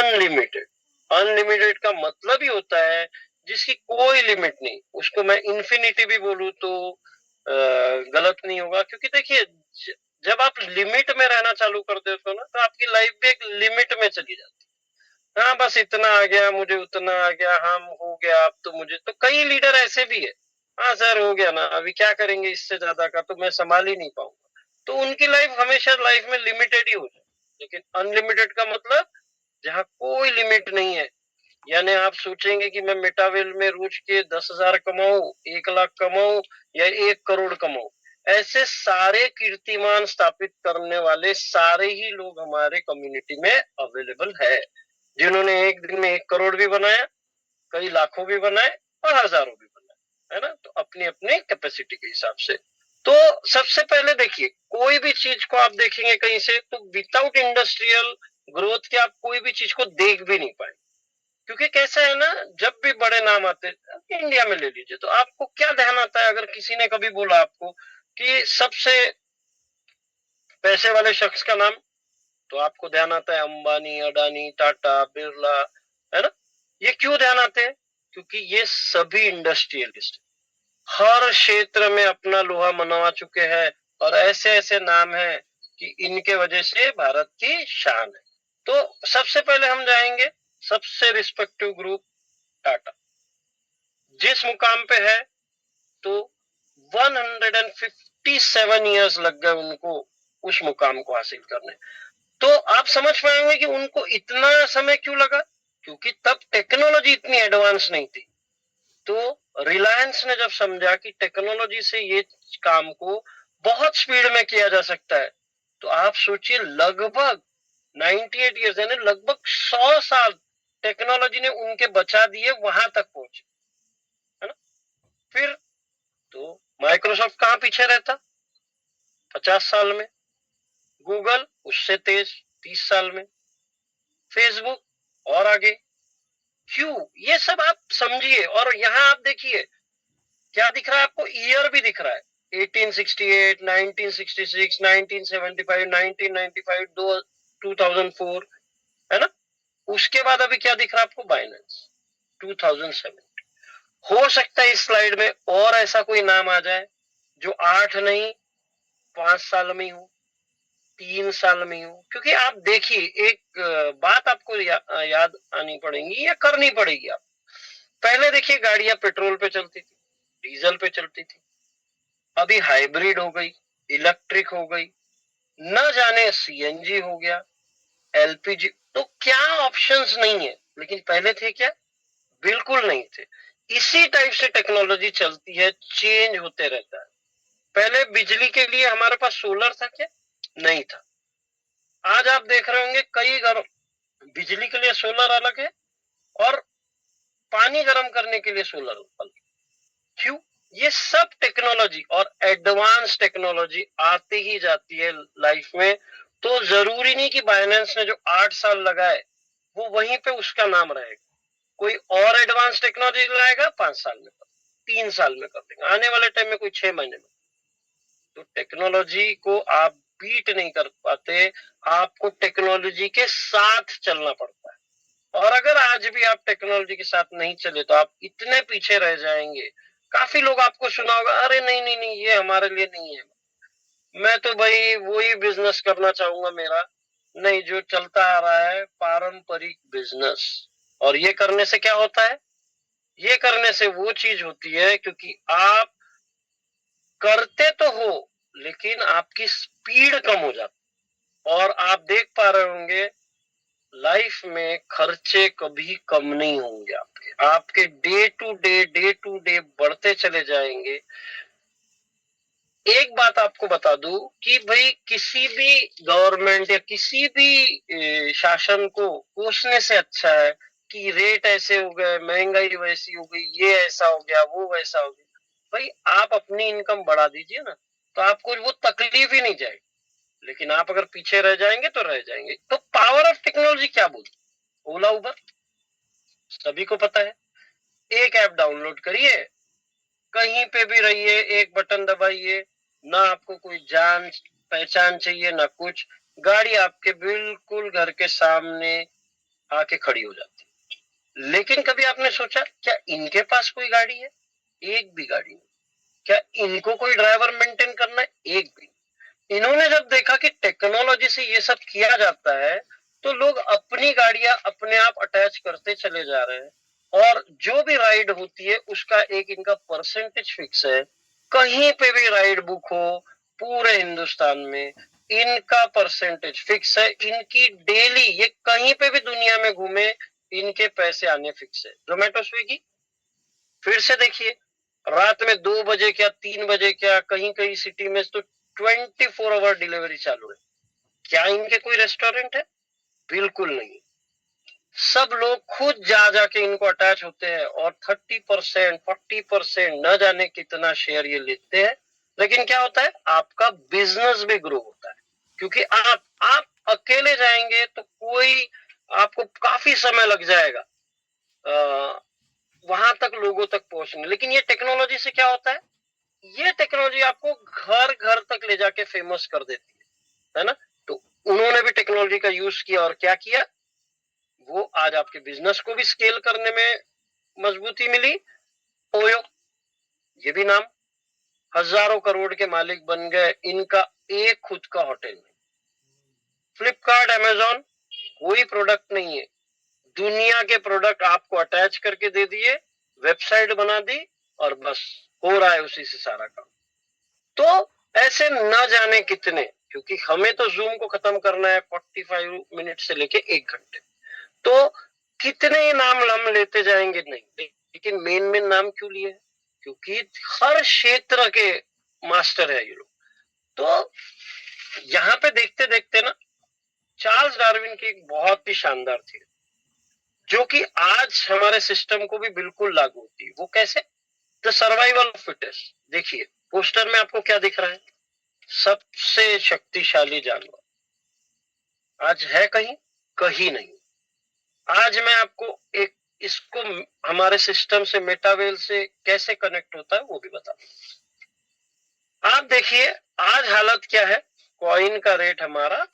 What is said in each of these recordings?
Unlimited. Unlimited का मतलब ही होता है जिसकी कोई लिमिट नहीं। उसको मैं इन्फिनिटी भी बोलूं तो गलत नहीं होगा, क्योंकि देखिए जब आप लिमिट में रहना चालू कर देते हो ना, तो आपकी लाइफ भी एक लिमिट में चली जाती है। हाँ बस इतना आ गया मुझे, उतना आ गया, हाँ हो गया अब तो मुझे। तो कई लीडर ऐसे भी है, हाँ सर हो गया ना, अभी क्या करेंगे इससे ज्यादा का, तो मैं संभाल ही नहीं पाऊंगा। तो उनकी लाइफ हमेशा लाइफ में लिमिटेड ही हो जाए। लेकिन अनलिमिटेड का मतलब जहाँ कोई लिमिट नहीं है। यानी आप सोचेंगे कि मैं मेटावेल में रोज के 10,000 कमाऊं, 1 लाख कमाऊं या 1 करोड़ कमाऊं, ऐसे सारे कीर्तिमान स्थापित करने वाले सारे ही लोग हमारे कम्युनिटी में अवेलेबल है, जिन्होंने एक दिन में 1 करोड़ भी बनाया, कई लाखों भी बनाए और हजारों भी बनाए, है ना। तो अपनी अपनी कैपेसिटी के हिसाब से। तो सबसे पहले देखिए, कोई भी चीज को आप देखेंगे कहीं से, तो विदाउट इंडस्ट्रियल ग्रोथ के आप कोई भी चीज को देख भी नहीं पाए। क्योंकि कैसा है ना, जब भी बड़े नाम आते हैं इंडिया में ले लीजिए, तो आपको क्या ध्यान आता है? अगर किसी ने कभी बोला आपको कि सबसे पैसे वाले शख्स का नाम, तो आपको ध्यान आता है अंबानी, अडानी, टाटा, बिरला, है ना। ये क्यों ध्यान आते हैं? क्योंकि ये सभी इंडस्ट्रियलिस्ट हर क्षेत्र में अपना लोहा मनवा चुके हैं, और ऐसे ऐसे नाम हैं कि इनके वजह से भारत की शान है। तो सबसे पहले हम जाएंगे सबसे रिस्पेक्टिव ग्रुप, टाटा। जिस मुकाम पे है, तो 157 ईयर्स लग गए उनको उस मुकाम को हासिल करने। तो आप समझ पाएंगे कि उनको इतना समय क्यों लगा, क्योंकि तब टेक्नोलॉजी इतनी एडवांस नहीं थी। तो रिलायंस ने जब समझा कि टेक्नोलॉजी से ये काम को बहुत स्पीड में किया जा सकता है, तो आप सोचिए लगभग 98 ईयर्स यानी लगभग 100 साल टेक्नोलॉजी ने उनके बचा दिए, वहां तक पहुंचे, है ना। फिर तो माइक्रोसॉफ्ट कहां पीछे रहता 50 साल में, गूगल उससे तेज 30 साल में, फेसबुक और आगे। क्यों? ये सब आप समझिए। और यहाँ आप देखिए क्या दिख रहा है आपको, ईयर भी दिख रहा है 1868, 1966, 1975, 1995, 2004, है ना। उसके बाद अभी क्या दिख रहा है आपको, बाइनेंस 2007। हो सकता है इस स्लाइड में और ऐसा कोई नाम आ जाए जो 8 नहीं 5 साल में ही हो, 3 साल में ही हो। क्योंकि आप देखिए एक बात आपको याद आनी पड़ेगी या करनी पड़ेगी। आप पहले देखिए गाड़ियां पेट्रोल पे चलती थी, डीजल पे चलती थी, अभी हाइब्रिड हो गई, इलेक्ट्रिक हो गई, न जाने सीएनजी हो गया, एलपीजी। तो क्या ऑप्शंस नहीं है, लेकिन पहले थे क्या? बिल्कुल नहीं थे। इसी टाइप से टेक्नोलॉजी चलती है, चेंज होते रहता है। पहले बिजली के लिए हमारे पास सोलर था क्या? नहीं था। आज आप देख रहे होंगे कई घर बिजली के लिए सोलर अलग है और पानी गर्म करने के लिए सोलर अलग। क्यों? ये सब टेक्नोलॉजी और एडवांस टेक्नोलॉजी आती ही जाती है लाइफ में। तो जरूरी नहीं कि बाइनेंस ने जो 8 साल लगाए वो वहीं पे उसका नाम रहेगा। कोई और एडवांस टेक्नोलॉजी लाएगा 5 साल में, 3 साल में कर देगा, आने वाले टाइम में कोई 6 महीने में। तो टेक्नोलॉजी को आप बीट नहीं कर पाते, आपको टेक्नोलॉजी के साथ चलना पड़ता है। और अगर आज भी आप टेक्नोलॉजी के साथ नहीं चले तो आप इतने पीछे रह जाएंगे। काफी लोग आपको सुना होगा, अरे नहीं नहीं नहीं ये हमारे लिए नहीं है, मैं तो भाई वही बिजनेस करना चाहूंगा मेरा। नहीं, जो चलता आ रहा है पारंपरिक बिजनेस। और ये करने से क्या होता है? ये करने से वो चीज होती है क्योंकि आप करते तो हो लेकिन आपकी स्पीड कम हो जाती। और आप देख पा रहे होंगे लाइफ में खर्चे कभी कम नहीं होंगे, आपके आपके डे टू डे बढ़ते चले जाएंगे। एक बात आपको बता दूं कि भाई किसी भी गवर्नमेंट या किसी भी शासन को कोसने से अच्छा है कि रेट ऐसे हो गए, महंगाई वैसी हो गई, ये ऐसा हो गया, वो वैसा हो गया। भाई आप अपनी इनकम बढ़ा दीजिए ना, तो आपको वो तकलीफ ही नहीं जाएगी। लेकिन आप अगर पीछे रह जाएंगे तो रह जाएंगे। तो पावर ऑफ टेक्नोलॉजी क्या बोलती? ओला उबर सभी को पता है। एक ऐप डाउनलोड करिए, कहीं पे भी रहिए, एक बटन दबाइए, ना आपको कोई जान पहचान चाहिए ना कुछ, गाड़ी आपके बिल्कुल घर के सामने आके खड़ी हो जाती है। लेकिन कभी आपने सोचा क्या इनके पास कोई गाड़ी है? एक भी गाड़ी नहीं। क्या इनको कोई ड्राइवर मेंटेन करना है? एक भी। इन्होंने जब देखा कि टेक्नोलॉजी से ये सब किया जाता है, तो लोग अपनी गाड़ियां अपने आप अटैच करते चले जा रहे हैं और जो भी राइड होती है उसका एक इनका परसेंटेज फिक्स है। कहीं पे भी राइड बुक हो पूरे हिंदुस्तान में, इनका परसेंटेज फिक्स है। इनकी डेली ये कहीं पे भी दुनिया में घूमे, इनके पैसे आने फिक्स है। जोमेटो स्विगी फिर से देखिए, रात में 2 बजे क्या 3 बजे क्या कहीं कहीं सिटी में तो 24 आवर डिलीवरी चालू है। क्या इनके कोई रेस्टोरेंट है? बिल्कुल नहीं। सब लोग खुद जा जाके इनको अटैच होते हैं और 30% 40% न जाने कितना शेयर ये लेते हैं। लेकिन क्या होता है, आपका बिजनेस भी ग्रो होता है, क्योंकि आप अकेले जाएंगे तो कोई आपको काफी समय लग जाएगा वहां तक लोगों तक पहुंचने। लेकिन ये टेक्नोलॉजी से क्या होता है, ये टेक्नोलॉजी आपको घर घर तक ले जाके फेमस कर देती है ना। तो उन्होंने भी टेक्नोलॉजी का यूज किया और क्या किया, वो आज आपके बिजनेस को भी स्केल करने में मजबूती मिली। ओयो, ये भी नाम, हजारों करोड़ के मालिक बन गए, इनका एक खुद का होटल नहीं। फ्लिपकार्ट, अमेजोन, कोई प्रोडक्ट नहीं है, दुनिया के प्रोडक्ट आपको अटैच करके दे दिए, वेबसाइट बना दी और बस हो रहा है उसी से सारा काम। तो ऐसे न जाने कितने, क्योंकि हमें तो जूम को खत्म करना है 45 मिनट से लेके 1 घंटे, तो कितने नाम हम लेते जाएंगे नहीं। लेकिन मेन मेन नाम क्यों लिए? क्योंकि हर क्षेत्र के मास्टर है ये लोग। तो यहाँ पे देखते देखते ना, चार्ल्स डार्विन की एक बहुत ही शानदार थी जो कि आज हमारे सिस्टम को भी बिल्कुल लागू होती है। वो कैसे? The survival of fittest. देखिए पोस्टर में आपको क्या दिख रहा है, सबसे शक्तिशाली जानवर आज है कहीं? कहीं नहीं। आज मैं आपको एक इसको हमारे सिस्टम से मेटावेल से कैसे कनेक्ट होता है वो भी बता दूं। आप देखिए आज हालत क्या है, कॉइन का रेट हमारा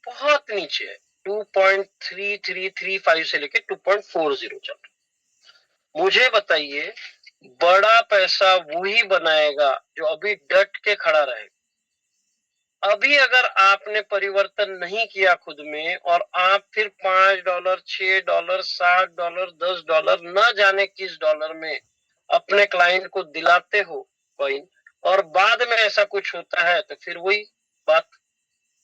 बहुत नीचे है, 2.3335 से लेके 2.40 चल रहा। मुझे बताइए, बड़ा पैसा वही बनाएगा जो अभी डट के खड़ा रहेगा। अभी अगर आपने परिवर्तन नहीं किया खुद में और आप फिर $5, $6, $60, $10 न जाने किस डॉलर में अपने क्लाइंट को दिलाते हो कॉइन, और बाद में ऐसा कुछ होता है, तो फिर वही बात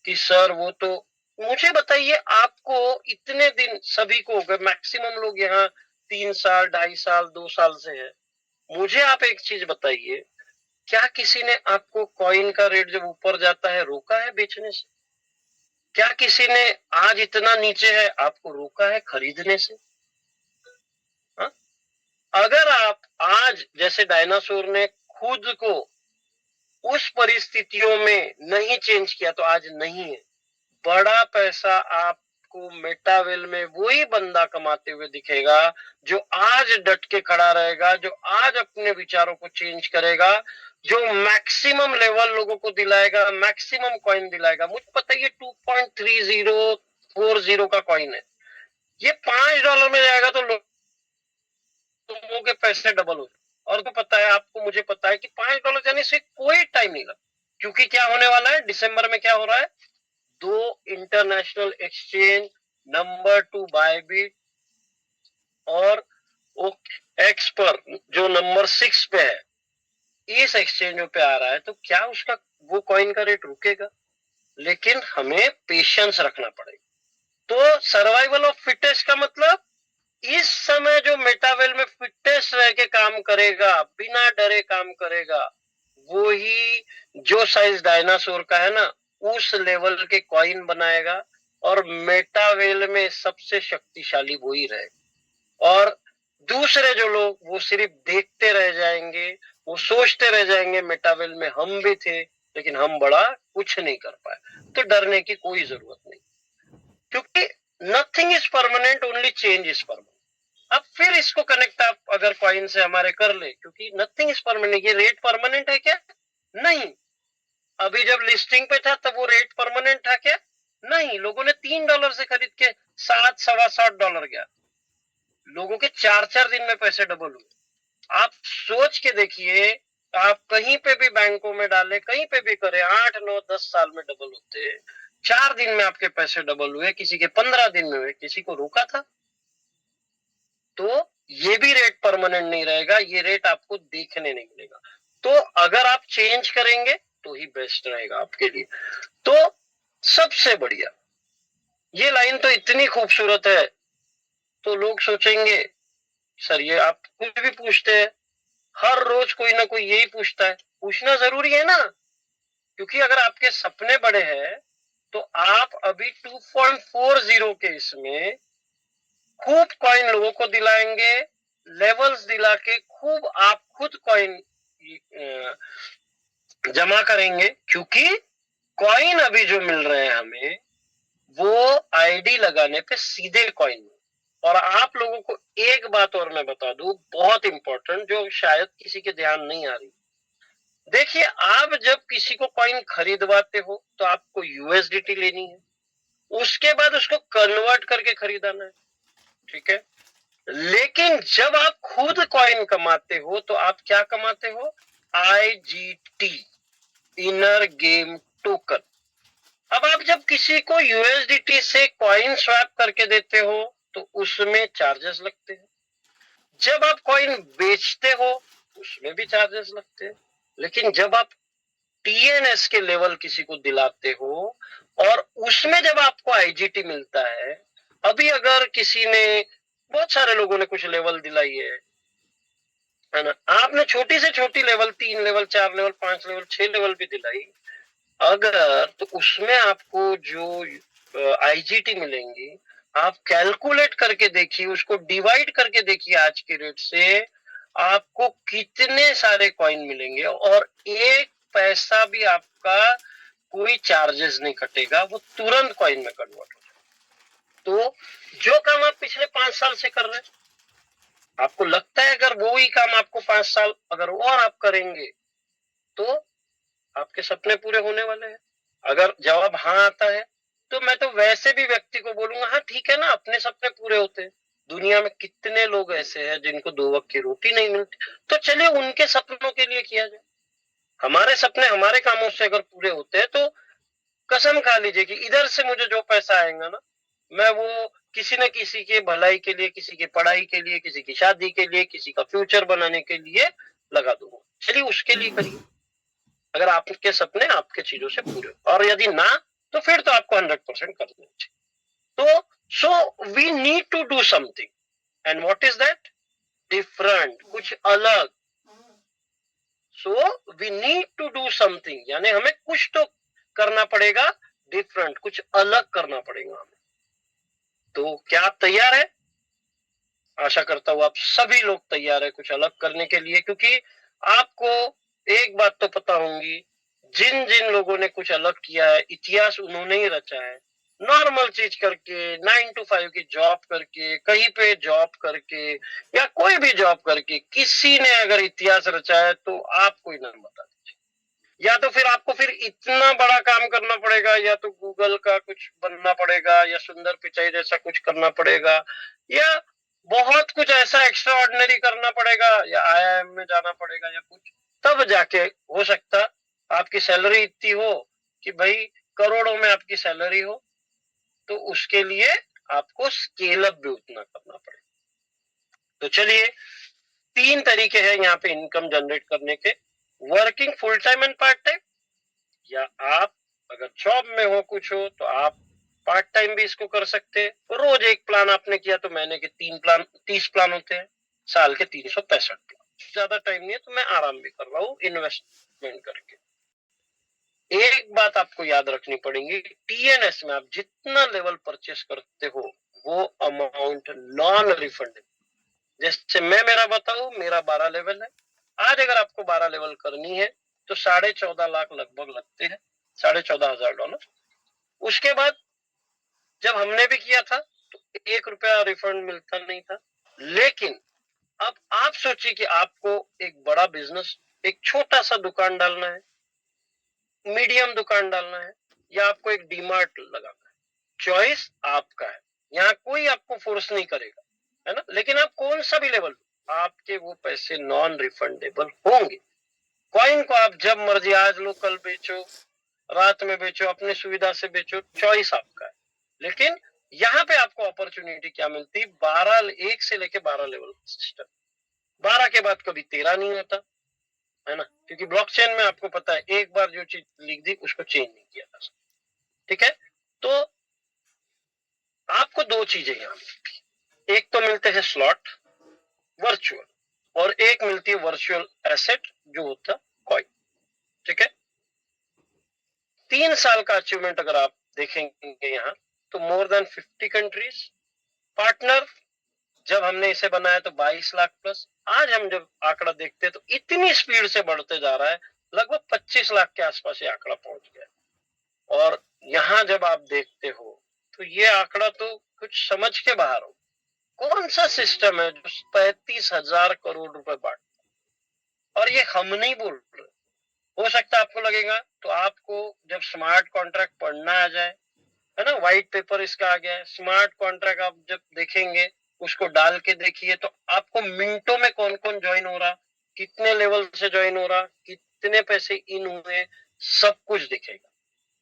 कि सर वो तो, मुझे बताइए आपको इतने दिन सभी को हो गए, मैक्सिमम लोग यहाँ 3 साल 2.5 साल 2 साल से है। मुझे आप एक चीज बताइए, क्या किसी ने आपको कॉइन का रेट जब ऊपर जाता है रोका है बेचने से? क्या किसी ने आज इतना नीचे है आपको रोका है खरीदने से? हा? अगर आप आज जैसे डायनासोर ने खुद को उस परिस्थितियों में नहीं चेंज किया तो आज नहीं है। बड़ा पैसा आपको मेटावेल में वही बंदा कमाते हुए दिखेगा जो आज डट के खड़ा रहेगा, जो आज अपने विचारों को चेंज करेगा, जो मैक्सिमम लेवल लोगों को दिलाएगा, मैक्सिमम कॉइन दिलाएगा। मुझे पता है ये 2.3040 का कॉइन है, ये $5 में जाएगा तो लोगों के पैसे डबल हो जाए। और तो पता है आपको, मुझे पता है कि $5 जाने से कोई टाइम नहीं लगा, क्योंकि क्या होने वाला है दिसंबर में, क्या हो रहा है, 2 इंटरनेशनल एक्सचेंज, नंबर 2 बायबिट और एक्स पर जो नंबर 6 पे है, इस एक्सचेंजों पे आ रहा है। तो क्या उसका वो कॉइन का रेट रुकेगा? लेकिन हमें पेशेंस रखना पड़ेगा। तो सर्वाइवल ऑफ फिटेस्ट का मतलब, इस समय जो मेटावेल में फिटेस्ट रह के काम करेगा, बिना डरे काम करेगा, वो ही जो साइज डायनासोर का है ना, उस लेवल के कॉइन बनाएगा और मेटावेल में सबसे शक्तिशाली वही रहेगा। और दूसरे जो लोग वो सिर्फ देखते रह जाएंगे, वो सोचते रह जाएंगे मेटावेल में हम भी थे लेकिन हम बड़ा कुछ नहीं कर पाए। तो डरने की कोई जरूरत नहीं, क्योंकि nothing is permanent, only change is permanent. अब फिर इसको कनेक्ट आप अगर कॉइन से हमारे कर ले, क्योंकि नथिंग इज परमानेंट, ये रेट परमानेंट है क्या? नहीं। अभी जब लिस्टिंग पे था तब वो रेट परमानेंट था क्या? नहीं। लोगों ने $3 से खरीद के $7 $7.25 गया। लोगों के 4 4 दिन में पैसे डबल हुए। आप सोच के देखिए, आप कहीं पे भी बैंकों में डालें, कहीं पे भी करें, 8 9 10 साल में डबल होते हैं। 4 दिन में आपके पैसे डबल हुए, किसी के 15 दिन में हुए, किसी को रोका था। तो ये भी रेट परमानेंट नहीं रहेगा, ये रेट आपको देखने नहीं मिलेगा। तो अगर आप चेंज करेंगे तो ही बेस्ट रहेगा आपके लिए। तो सबसे बढ़िया, ये लाइन तो इतनी खूबसूरत है, तो लोग सोचेंगे सर ये आप कुछ भी पूछते हैं, हर रोज कोई ना कोई यही पूछता है। पूछना जरूरी है ना, क्योंकि अगर आपके सपने बड़े हैं तो आप अभी 2.40 के इसमें खूब कॉइन लोगों को दिलाएंगे, लेवल्स दिला के खूब आप खुद कॉइन जमा करेंगे। क्योंकि कॉइन अभी जो मिल रहे हैं हमें, वो आईडी लगाने पे सीधे कॉइन। और आप लोगों को एक बात और मैं बता दूं, बहुत इंपॉर्टेंट, जो शायद किसी के ध्यान नहीं आ रही। देखिए, आप जब किसी को कॉइन खरीदवाते हो तो आपको यूएसडीटी लेनी है, उसके बाद उसको कन्वर्ट करके खरीदाना है, ठीक है। लेकिन जब आप खुद कॉइन कमाते हो तो आप क्या कमाते हो? IGT, inner game token. अब आप जब किसी को यूएसडीटी से कॉइन स्वैप करके देते हो तो उसमें चार्जेस लगते हैं। जब आप कॉइन बेचते हो उसमें भी चार्जेस लगते हैं। लेकिन जब आप टीएनएस के लेवल किसी को दिलाते हो और उसमें जब आपको आईजीटी मिलता है, अभी अगर किसी ने, बहुत सारे लोगों ने कुछ लेवल दिलाई है ना, आपने छोटी से छोटी level, 3 level, 4 level, 5 level, 6 level भी दिलाई, अगर तो उसमें आपको जो आईजीटी मिलेंगी, आप कैलकुलेट करके देखिए, उसको डिवाइड करके देखिए आज के रेट से, आपको कितने सारे कॉइन मिलेंगे और एक पैसा भी आपका कोई चार्जेस नहीं कटेगा, वो तुरंत कॉइन में कन्वर्ट हो जाएगा। तो जो काम आप पिछले 5 साल से कर रहे हैं, आपको लगता है अगर वो ही काम आपको 5 साल अगर और आप करेंगे तो आपके सपने पूरे होने वाले हैं? अगर जवाब हाँ आता है तो मैं तो वैसे भी व्यक्ति को बोलूंगा, हाँ ठीक है ना, अपने सपने पूरे होते हैं। दुनिया में कितने लोग ऐसे हैं जिनको 2 वक्त की रोटी नहीं मिलती, तो चलिए उनके सपनों के लिए किया जाए। हमारे सपने हमारे कामों से अगर पूरे होते हैं तो कसम खा लीजिए कि इधर से मुझे जो पैसा आएगा ना, मैं वो किसी न किसी के भलाई के लिए, किसी की पढ़ाई के लिए, किसी की शादी के लिए, किसी का फ्यूचर बनाने के लिए लगा दूंगा। चलिए उसके लिए करिए, अगर आपके सपने आपके चीजों से पूरे हो। और यदि ना, तो फिर तो आपको 100% कर देना चाहिए। तो so we need to do something, and what is that? Different, कुछ अलग। So we need to do something, यानी हमें कुछ तो करना पड़ेगा, डिफरेंट, कुछ अलग करना पड़ेगा हमें। तो क्या आप तैयार है? आशा करता हूं आप सभी लोग तैयार है कुछ अलग करने के लिए, क्योंकि आपको एक बात तो पता होंगी, जिन जिन लोगों ने कुछ अलग किया है, इतिहास उन्होंने ही रचा है। नॉर्मल चीज करके, 9 to 5 की जॉब करके, कहीं पे जॉब करके, या कोई भी जॉब करके किसी ने अगर इतिहास रचा है तो आप कोई नाम बता दीजिए। या तो फिर आपको फिर इतना बड़ा काम करना पड़ेगा, या तो गूगल का कुछ बनना पड़ेगा, या सुंदर पिचाई जैसा कुछ करना पड़ेगा, या बहुत कुछ ऐसा एक्स्ट्रा ऑर्डिनरी करना पड़ेगा, या आईआईएम में जाना पड़ेगा, या कुछ, तब जाके हो सकता आपकी सैलरी इतनी हो कि भाई करोड़ों में आपकी सैलरी हो। तो उसके लिए आपको स्केल अप भी उतना करना पड़ेगा। तो चलिए, 3 तरीके हैं यहाँ पे इनकम जनरेट करने के, working full time and part time, या आप अगर जॉब में हो कुछ हो तो आप पार्ट टाइम भी इसको कर सकते हैं। रोज एक प्लान आपने किया तो महीने के 3 प्लान, 30 प्लान होते हैं, साल के 365 प्लान। ज्यादा टाइम नहीं है तो मैं आराम भी कर रहा हूँ इन्वेस्टमेंट करके। एक बात आपको याद रखनी पड़ेगी, टीएनएस में आप जितना लेवल परचेस करते हो वो अमाउंट नॉन रिफंडेबल। जैसे मैं मेरा बताऊं, मेरा 12 लेवल है। आज अगर आपको 12 लेवल करनी है तो 14.5 लाख लगभग लगते हैं, $14,500। उसके बाद जब हमने भी किया था तो 1 रुपया रिफंड मिलता नहीं था। लेकिन अब आप सोचिए कि आपको एक बड़ा बिजनेस, एक छोटा सा दुकान डालना है, मीडियम दुकान डालना है, या आपको एक डीमार्ट लगाना है, चॉइस आपका है। यहाँ कोई आपको फोर्स नहीं करेगा, है ना। लेकिन आप कौन सा भी लेवल, आपके वो पैसे नॉन रिफंडेबल होंगे। कॉइन को आप जब मर्जी, आज लो कल बेचो, रात में बेचो, अपनी सुविधा से बेचो, चॉइस आपका है। लेकिन यहाँ पे आपको अपॉर्चुनिटी क्या मिलती, 12, 1 से लेके 12 लेवल सिस्टम। 12 के बाद कभी 13 नहीं होता, है ना, क्योंकि ब्लॉकचेन में आपको पता है एक बार जो चीज लिख दी उसको चेंज नहीं किया जा सकता। ठीक है, तो आपको दो चीजें यहाँ मिलती, एक तो मिलते हैं स्लॉट वर्चुअल, और एक मिलती है वर्चुअल एसेट जो होता है कॉइन। ठीक है, 3 साल का अचीवमेंट अगर आप देखेंगे यहाँ, तो मोर देन 50 कंट्रीज पार्टनर। जब हमने इसे बनाया तो 22 लाख प्लस। आज हम जब आंकड़ा देखते हैं तो इतनी स्पीड से बढ़ते जा रहा है, लगभग 25 लाख के आसपास ये आंकड़ा पहुंच गया। और यहाँ जब आप देखते हो तो ये आंकड़ा तो कुछ समझ के बाहर हो। कौन सा सिस्टम है जो 35,000 करोड़ रुपए बांट, और ये हम नहीं बोल रहे। हो सकता है आपको लगेगा, तो आपको जब स्मार्ट कॉन्ट्रैक्ट पढ़ना आ जाए, है ना, व्हाइट पेपर इसका आ गया है, स्मार्ट कॉन्ट्रैक्ट आप जब देखेंगे, उसको डाल के देखिए तो आपको मिनटों में कौन कौन ज्वाइन हो रहा, कितने लेवल से ज्वाइन हो रहा, कितने पैसे इन हुए, सब कुछ दिखेगा।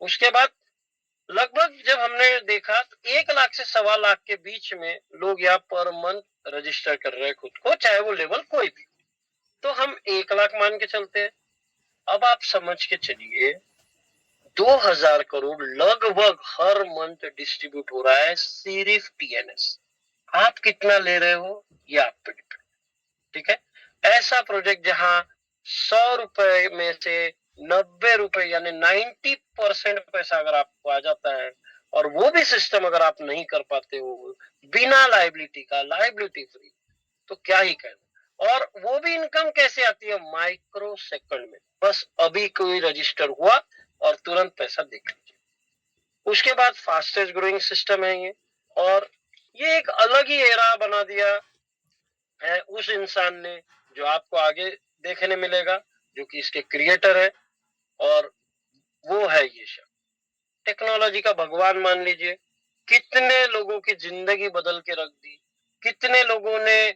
उसके बाद लगभग जब हमने देखा तो 1 लाख से 1.25 लाख के बीच में लोग यहाँ पर मंथ रजिस्टर कर रहे हैं खुद को, चाहे वो लेवल कोई भी। तो हम 1 लाख मान के चलते हैं। अब आप समझ के चलिए 2,000 करोड़ लगभग हर मंथ डिस्ट्रीब्यूट हो रहा है सिर्फ टीएनएस। आप कितना ले रहे हो ये आप पे डिपेंड। ठीक है, ऐसा प्रोजेक्ट जहां 100 रुपए में से 90 रुपए यानी 90% पैसा अगर आपको आ जाता है, और वो भी सिस्टम अगर आप नहीं कर पाते हो बिना लाइबिलिटी का, लाइबिलिटी फ्री, तो क्या ही कहना। और वो भी इनकम कैसे आती है, माइक्रो सेकंड में, बस अभी कोई रजिस्टर हुआ और तुरंत पैसा देख लीजिए। उसके बाद फास्टेस्ट ग्रोइंग सिस्टम है ये, और ये एक अलग ही एरा बना दिया है उस इंसान ने जो आपको आगे देखने मिलेगा, जो कि इसके क्रिएटर है। और वो है ये शख्स, टेक्नोलॉजी का भगवान मान लीजिए। कितने लोगों की जिंदगी बदल के रख दी, कितने लोगों ने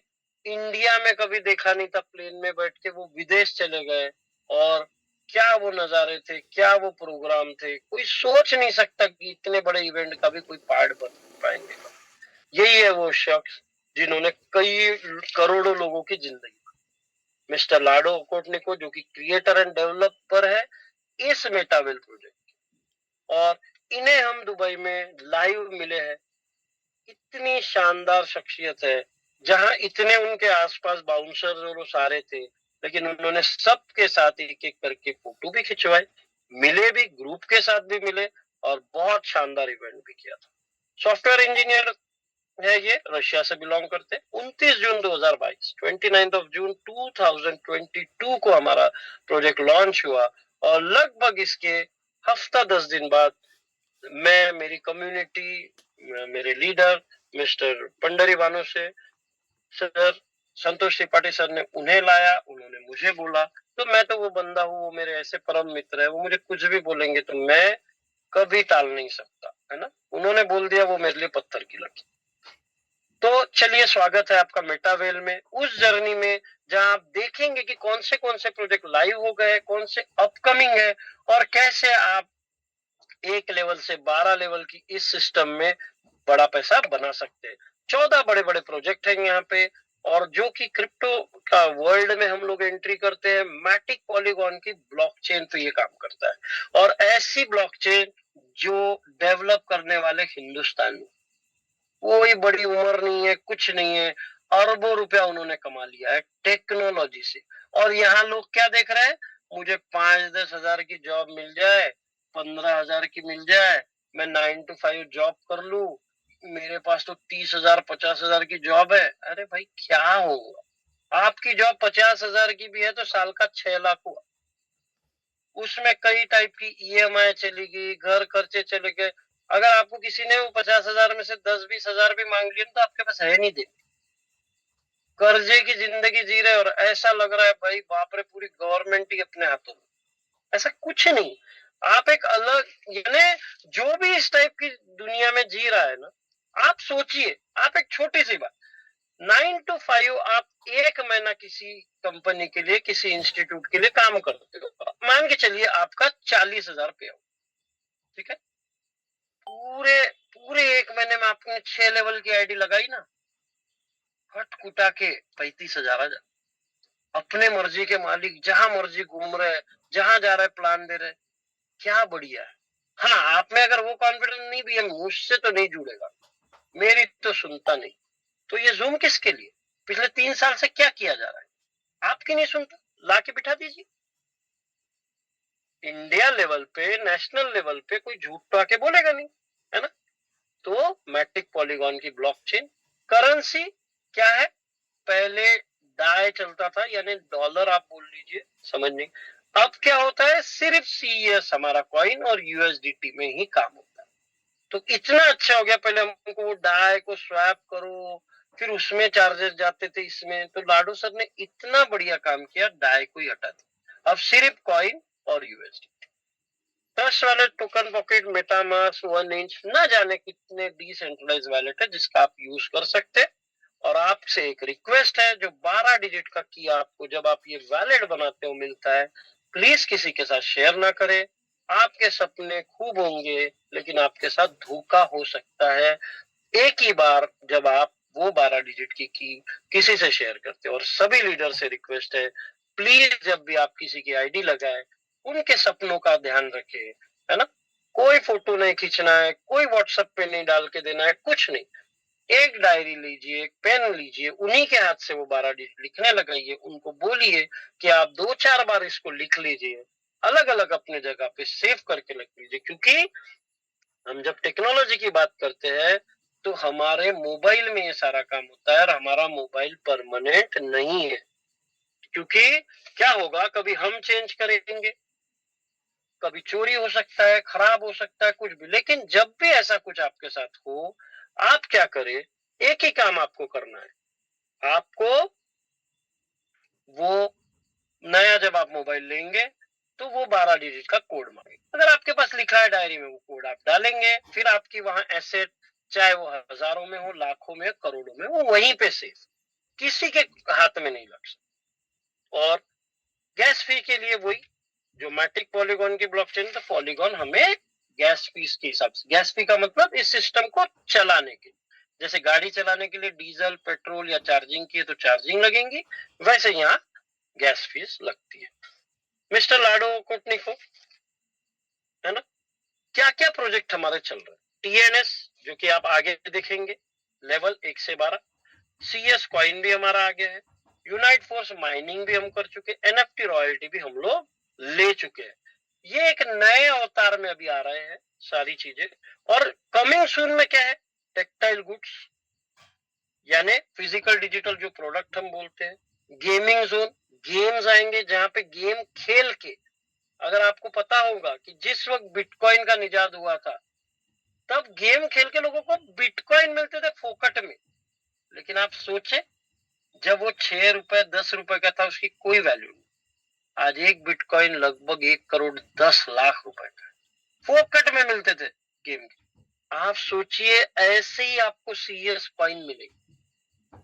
इंडिया में कभी देखा नहीं था, प्लेन में बैठ के वो विदेश चले गए, और क्या वो नजारे थे, क्या वो प्रोग्राम थे, कोई सोच नहीं सकता कि इतने बड़े इवेंट का भी कोई पार्ट बन पाएंगे। यही है वो शख्स जिन्होंने कई करोड़ों लोगों की जिंदगी, मिस्टर लाडो कोटनिको, जो कि क्रिएटर एंड डेवलपर है इस मेटावेल प्रोजेक्ट। और इन्हें हम दुबई में लाइव मिले हैं। इतनी शानदार शख्सियत है, जहां इतने उनके आसपास बाउंसर और वो सारे थे, लेकिन उन्होंने सबके साथ एक एक करके फोटो भी खिंचवाए, मिले भी, ग्रुप के साथ भी मिले, और बहुत शानदार इवेंट भी किया था। सॉफ्टवेयर इंजीनियर है ये, रशिया से बिलोंग करते हैं। 29 जून 2022, 29 ऑफ जून 2022 को हमारा प्रोजेक्ट लॉन्च हुआ, और लगभग इसके हफ्ता 10 दिन बाद मैं, मेरी कम्युनिटी, मेरे लीडर मिस्टर पंडरी भानु से सर, संतोष त्रिपाठी सर ने उन्हें लाया, उन्होंने मुझे बोला। तो मैं तो वो बंदा हूँ, वो मेरे ऐसे परम मित्र है, वो मुझे कुछ भी बोलेंगे तो मैं कभी टाल नहीं सकता, है ना। उन्होंने बोल दिया, वो मेरे लिए पत्थर की लकीर। तो चलिए, स्वागत है आपका मेटावेल में, उस जर्नी में जहां आप देखेंगे कि कौन से प्रोजेक्ट लाइव हो गए, कौन से अपकमिंग है, और कैसे आप 1 लेवल से 12 लेवल की इस सिस्टम में बड़ा पैसा बना सकते हैं। 14 बड़े बड़े प्रोजेक्ट हैं यहाँ पे, और जो कि क्रिप्टो का वर्ल्ड में हम लोग एंट्री करते हैं। मैटिक पॉलीगॉन की ब्लॉकचेन तो ये काम करता है, और ऐसी ब्लॉकचेन जो डेवलप करने वाले हिंदुस्तान में, कोई बड़ी उम्र नहीं है, कुछ नहीं है, अरबों रुपया उन्होंने कमा लिया है टेक्नोलॉजी से। और यहाँ लोग क्या देख रहे हैं, मुझे 5-10 हजार की जॉब मिल जाए, 15 हजार की मिल जाए, मैं 9 to 5 जॉब कर लू, मेरे पास तो 30 हजार 50 हजार की जॉब है। अरे भाई, क्या होगा, आपकी जॉब 50 हजार की भी है तो साल का 6 लाख हुआ, उसमें कई टाइप की ईएमआई चली गई, घर खर्चे चले गए। अगर आपको किसी ने वो 50 हजार में से 10-20 हजार भी मांग लिए तो आपके पास है नहीं दे, कर्जे की जिंदगी जी रहे, और ऐसा लग रहा है भाई बाप रे, पूरी गवर्नमेंट ही अपने हाथों में। ऐसा कुछ नहीं, आप एक अलग, यानी जो भी इस टाइप की दुनिया में जी रहा है ना, आप सोचिए, आप एक छोटी सी बात, 9 to 5 आप एक महीना किसी कंपनी के लिए, किसी इंस्टीट्यूट के लिए काम करते हो, मान के चलिए आपका 40,000 पे हो, ठीक है। पूरे पूरे एक महीने में आपने 6 लेवल की आईडी लगाई ना, हट कुटा के 35,000 आ जाए। अपने मर्जी के मालिक, जहां मर्जी घूम रहे, जहां जा रहे प्लान दे रहे, क्या बढ़िया है। हाँ, आप में अगर वो कॉन्फिडेंस नहीं भी है, मुझसे तो नहीं जुड़ेगा, मेरी तो सुनता नहीं, तो ये जूम किसके लिए? पिछले 3 साल से क्या किया जा रहा है, आपकी नहीं सुनता, ला के बिठा दीजिए। इंडिया लेवल पे, नेशनल लेवल पे कोई झूठ तो आके बोलेगा नहीं, है ना। तो मैट्रिक पॉलीगॉन की ब्लॉकचेन करेंसी क्या है? पहले डाई चलता था, यानी डॉलर आप बोल लीजिए, समझ नहीं। अब क्या होता है, सिर्फ सीएस हमारा कॉइन और यूएसडीटी में ही काम होता है। तो इतना अच्छा हो गया, पहले हमको वो डाई को स्वैप करो, फिर उसमें चार्जेस जाते थे, इसमें तो लाडो सर ने इतना बढ़िया काम किया, डाई को ही हटा दिया, अब सिर्फ कॉइन और यूएसडी। ट्रस्ट वाले टोकन पॉकेट, मेटामास्क, 1 इंच, ना जाने कितने डिसेंट्रलाइज वैलेट है जिसका आप यूज कर सकते। और आपसे एक रिक्वेस्ट है, जो 12 डिजिट का की आपको जब आप ये वैलेट बनाते हो मिलता है, प्लीज किसी के साथ शेयर ना करें। आपके सपने खूब होंगे, लेकिन आपके साथ धोखा हो सकता है एक ही बार जब आप वो 12 डिजिट की किसी से शेयर करते हो। और सभी लीडर से रिक्वेस्ट है, प्लीज जब भी आप किसी की आईडी लगाए, उनके सपनों का ध्यान रखें, है ना। कोई फोटो नहीं खींचना है, कोई व्हाट्सएप पे नहीं डाल के देना है, कुछ नहीं। एक डायरी लीजिए, एक पेन लीजिए, उन्हीं के हाथ से वो 12 डिजिट लिखने लगाइए, उनको बोलिए कि आप 2-4 बार इसको लिख लीजिए, अलग अलग अपने जगह पे सेव करके रख लीजिए। क्योंकि हम जब टेक्नोलॉजी की बात करते हैं, तो हमारे मोबाइल में ये सारा काम होता है, और हमारा मोबाइल परमानेंट नहीं है। क्योंकि क्या होगा, कभी हम चेंज करेंगे, कभी चोरी हो सकता है, खराब हो सकता है, कुछ भी। लेकिन जब भी ऐसा कुछ आपके साथ हो, आप क्या करें, एक ही काम आपको करना है। आपको वो नया, जब आप मोबाइल लेंगे, तो वो 12 डिजिट का कोड मांगे, अगर आपके पास लिखा है डायरी में, वो कोड आप डालेंगे, फिर आपकी वहां एसेट, चाहे वो हजारों में हो, लाखों में, करोड़ों में, वो वहीं पे सेफ, किसी के हाथ में नहीं लग सकता। और गैस फी के लिए वही, जो मैट्रिक पॉलीगॉन की ब्लॉकचेन, तो पॉलीगॉन हमें गैस फीस के हिसाब से, गैस फी का मतलब इस सिस्टम को चलाने के, जैसे गाड़ी चलाने के लिए डीजल, पेट्रोल या चार्जिंग की है तो चार्जिंग लगेंगी, वैसे यहाँ गैस फीस लगती है। मिस्टर लाडो कोटनिको, है ना, क्या क्या प्रोजेक्ट हमारे चल रहे हैं। टीएनएस, जो कि आप आगे देखेंगे, लेवल 1 से 12। सीएस कॉइन भी हमारा आगे है, यूनाइट फोर्स माइनिंग भी हम कर चुके, एनएफटी रॉयल्टी भी हम लोग ले चुके हैं। ये एक नए अवतार में अभी आ रहे हैं सारी चीजें। और कमिंग सून में क्या है, टेक्सटाइल गुड्स, यानी फिजिकल डिजिटल जो प्रोडक्ट हम बोलते हैं। गेमिंग जोन, गेम्स आएंगे जहां पे गेम खेल के, अगर आपको पता होगा कि जिस वक्त बिटकॉइन का निजात हुआ था, तब गेम खेल के लोगों को बिटकॉइन मिलते थे फोकट में। लेकिन आप सोचे, जब वो 6 रुपए 10 रुपए का था, उसकी कोई वैल्यू नहीं। आज एक बिटकॉइन लगभग 1 करोड़ 10 लाख रुपए का, फोकट में मिलते थे गेम के। आप सोचिए, ऐसे ही आपको सीएस कॉइन मिलेगी।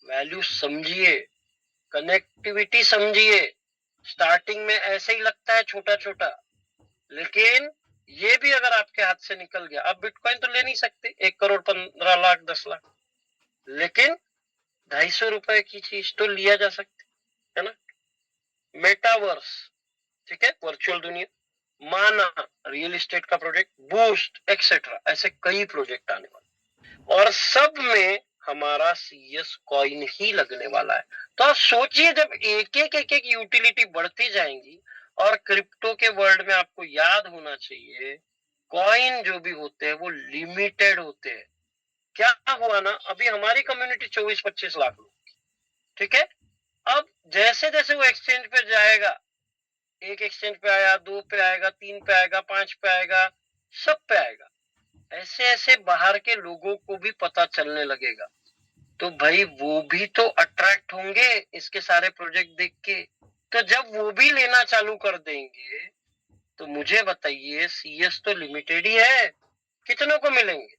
वैल्यू समझिए, कनेक्टिविटी समझिए। स्टार्टिंग में ऐसे ही लगता है छोटा छोटा, लेकिन ये भी अगर आपके हाथ से निकल गया, आप बिटकॉइन तो ले नहीं सकते 1 करोड़ 15 लाख 10 लाख, लेकिन 250 रुपए की चीज तो लिया जा सकती है ना। मेटावर्स, ठीक है, वर्चुअल दुनिया, माना, रियल एस्टेट का प्रोजेक्ट, बूस्ट एक्सेट्रा, ऐसे कई प्रोजेक्ट आने वाले, और सब में हमारा सीएस कॉइन ही लगने वाला है। तो आप सोचिए, जब एक एक यूटिलिटी बढ़ती जाएंगी, और क्रिप्टो के वर्ल्ड में आपको याद होना चाहिए, कॉइन जो भी होते हैं वो लिमिटेड होते हैं। क्या हुआ ना, अभी हमारी कम्युनिटी 24-25 लाख लोग, ठीक है। अब जैसे जैसे वो एक्सचेंज पे जाएगा, एक एक्सचेंज पे आया, 2 पे आएगा, 3 पे आएगा, 5 पे आएगा, सब पे आएगा, ऐसे ऐसे बाहर के लोगों को भी पता चलने लगेगा। तो भाई वो भी तो अट्रैक्ट होंगे इसके सारे प्रोजेक्ट देख के। तो जब वो भी लेना चालू कर देंगे, तो मुझे बताइए, सीएस तो लिमिटेड ही है, कितनों को मिलेंगे?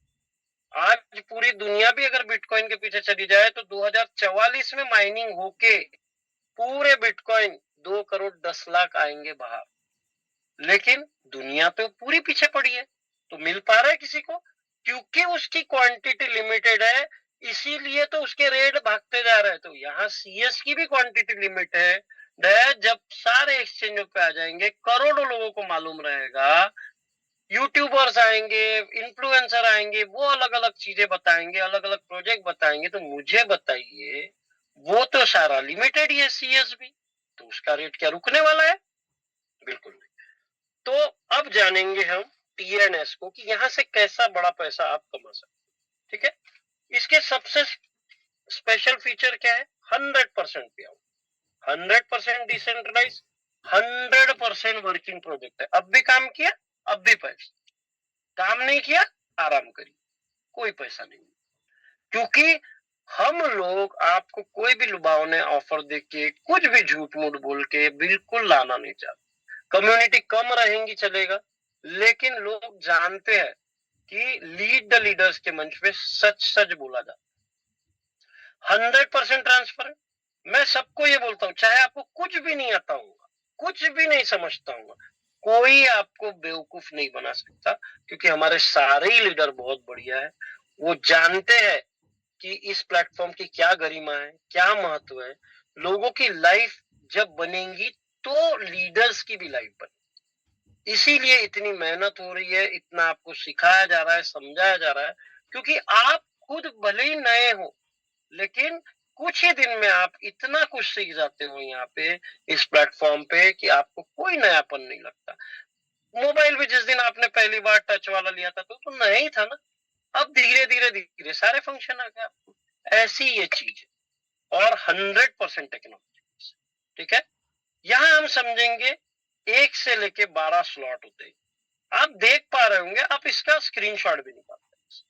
आज पूरी दुनिया भी अगर बिटकॉइन के पीछे चली जाए तो 2044 में माइनिंग होके पूरे बिटकॉइन 2 करोड़ 10 लाख आएंगे बाहर। लेकिन दुनिया तो पूरी पीछे पड़ी है, तो मिल पा रहा है किसी को? क्योंकि उसकी क्वांटिटी लिमिटेड है, इसीलिए तो उसके रेट भागते जा रहे हैं। तो यहाँ सीएस की भी क्वांटिटी लिमिट है। जब सारे एक्सचेंजों पे आ जाएंगे, करोड़ों लोगों को मालूम रहेगा, यूट्यूबर्स आएंगे, इन्फ्लुएंसर आएंगे, वो अलग अलग चीजें बताएंगे, अलग अलग प्रोजेक्ट बताएंगे, तो मुझे बताइए, वो तो सारा लिमिटेड ही है सीएस भी, तो उसका रेट क्या रुकने वाला है? बिल्कुल नहीं। तो अब जानेंगे हम टीएनएस को कि यहां से कैसा बड़ा पैसा आप कमा सकते। ठीक है, इसके सबसे स्पेशल फीचर क्या है? 100% पे आउट, 100% डिसेंट्रलाइज, 100% वर्किंग प्रोजेक्ट है। अब भी काम किया, अब भी पैसा, काम नहीं किया, आराम करिए, कोई पैसा नहीं। क्योंकि हम लोग आपको कोई भी लुभावने ऑफर देके, कुछ भी झूठ मूठ बोल के बिल्कुल लाना नहीं चाहते। कम्युनिटी कम रहेंगी चलेगा, लेकिन लोग जानते हैं कि लीड द लीडर्स के मंच पे सच सच बोला जाता है। 100% ट्रांसपेरेंट। मैं सबको ये बोलता हूँ, चाहे आपको कुछ भी नहीं आता होगा, कुछ भी नहीं समझता हूँ, कोई आपको बेवकूफ नहीं बना सकता, क्योंकि हमारे सारे ही लीडर बहुत बढ़िया है। वो जानते हैं कि इस प्लेटफॉर्म की क्या गरिमा है, क्या महत्व है। लोगों की लाइफ जब बनेगी तो लीडर्स की भी लाइफ बनेगी। इसीलिए इतनी मेहनत हो रही है, इतना आपको सिखाया जा रहा है, समझाया जा रहा है, क्योंकि आप खुद भले ही नए हो, लेकिन कुछ ही दिन में आप इतना कुछ सीख जाते हो यहाँ पे, इस प्लेटफॉर्म पे, कि आपको कोई नयापन नहीं लगता। मोबाइल भी जिस दिन आपने पहली बार टच वाला लिया था तो नया ही था ना। अब धीरे धीरे धीरे सारे फंक्शन आ गए आपको। ऐसी ये चीज है, और 100% टेक्नोलॉजी। ठीक है, यहां हम समझेंगे 1 से लेके 12 स्लॉट होते हैं। आप देख पा रहे होंगे, आप इसका स्क्रीनशॉट भी निकाल सकते।